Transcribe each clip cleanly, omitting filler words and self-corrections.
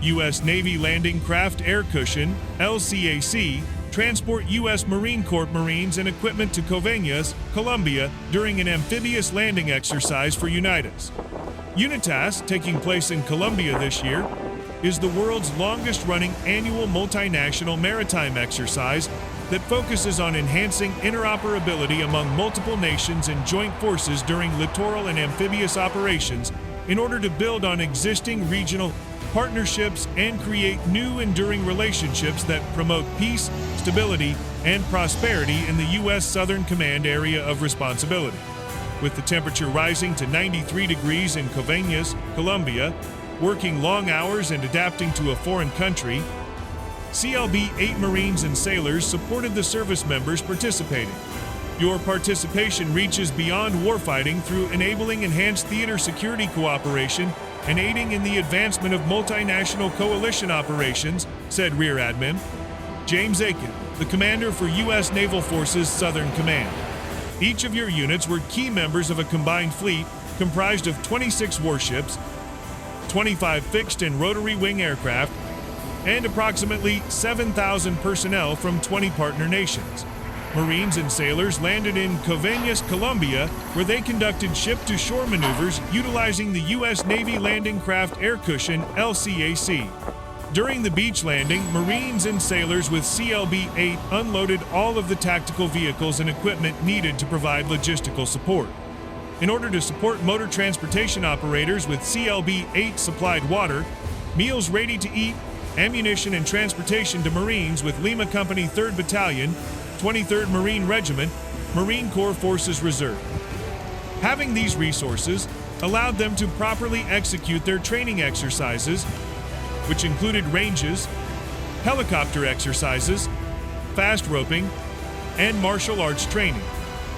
U.S. Navy Landing Craft Air Cushion, LCAC, transport U.S. Marine Corp Marines and equipment to Coveñas, Colombia, during an amphibious landing exercise for UNITAS. UNITAS, taking place in Colombia this year, is the world's longest-running annual multinational maritime exercise that focuses on enhancing interoperability among multiple nations and joint forces during littoral and amphibious operations in order to build on existing regional partnerships and create new enduring relationships that promote peace, stability, and prosperity in the U.S. Southern Command area of responsibility. With the temperature rising to 93 degrees in Coveñas, Colombia, working long hours and adapting to a foreign country, CLB-8 Marines and sailors supported the service members participating. Your participation reaches beyond warfighting through enabling enhanced theater security cooperation and aiding in the advancement of multinational coalition operations, said Rear Admin James Aiken, the commander for U.S. Naval Forces Southern Command. Each of your units were key members of a combined fleet comprised of 26 warships, 25 fixed and rotary wing aircraft, and approximately 7,000 personnel from 20 partner nations. Marines and sailors landed in Coveñas, Colombia, where they conducted ship-to-shore maneuvers utilizing the U.S. Navy Landing Craft Air Cushion, LCAC. During the beach landing, Marines and sailors with CLB-8 unloaded all of the tactical vehicles and equipment needed to provide logistical support. In order to support motor transportation operators with CLB-8 supplied water, meals ready to eat, ammunition and transportation to Marines with Lima Company 3rd Battalion, 23rd Marine Regiment, Marine Corps Forces Reserve. Having these resources allowed them to properly execute their training exercises, which included ranges, helicopter exercises, fast roping, and martial arts training.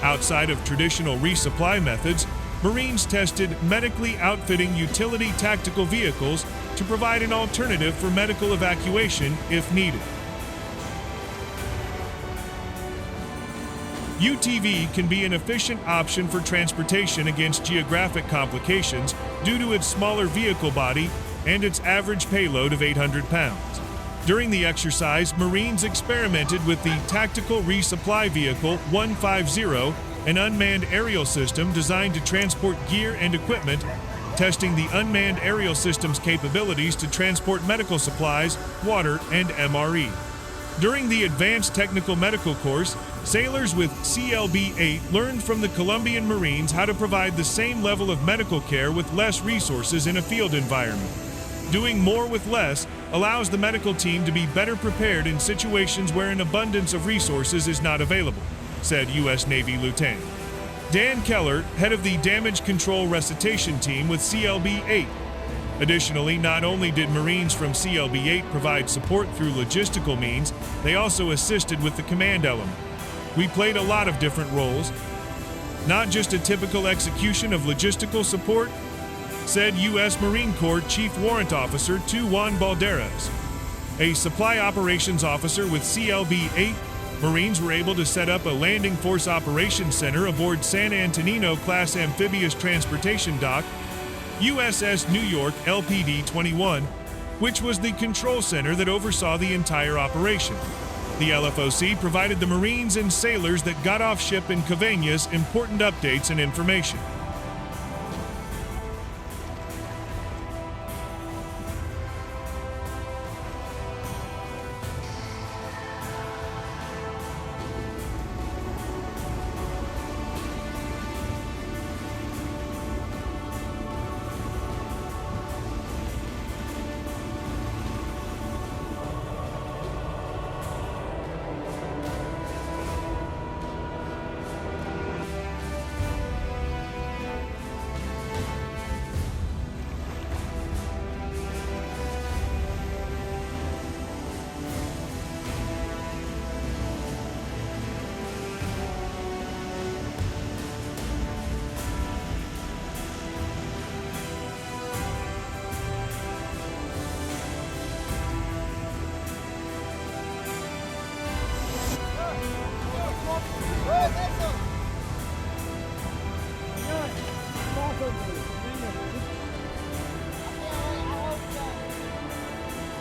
Outside of traditional resupply methods, Marines tested medically outfitting utility tactical vehicles to provide an alternative for medical evacuation if needed. UTV can be an efficient option for transportation against geographic complications due to its smaller vehicle body and its average payload of 800 pounds. During the exercise, Marines experimented with the Tactical Resupply Vehicle 150, an unmanned aerial system designed to transport gear and equipment, testing the unmanned aerial system's capabilities to transport medical supplies, water, and MRE. During the Advanced Technical Medical course, sailors with CLB-8 learned from the Colombian Marines how to provide the same level of medical care with less resources in a field environment. Doing more with less allows the medical team to be better prepared in situations where an abundance of resources is not available, said U.S. Navy Lieutenant Dan Keller, head of the Damage Control Recitation Team with CLB-8. Additionally, not only did Marines from CLB-8 provide support through logistical means, they also assisted with the command element. We played a lot of different roles, not just a typical execution of logistical support, said U.S. Marine Corps Chief Warrant Officer Tu Juan Balderas. A supply operations officer with CLB-8, Marines were able to set up a landing force operations center aboard San Antonino-class amphibious transportation dock, USS New York LPD-21, which was the control center that oversaw the entire operation. The LFOC provided the Marines and sailors that got off ship in Coveñas important updates and information.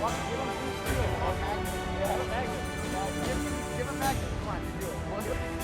Give him magnet. Come on, do it.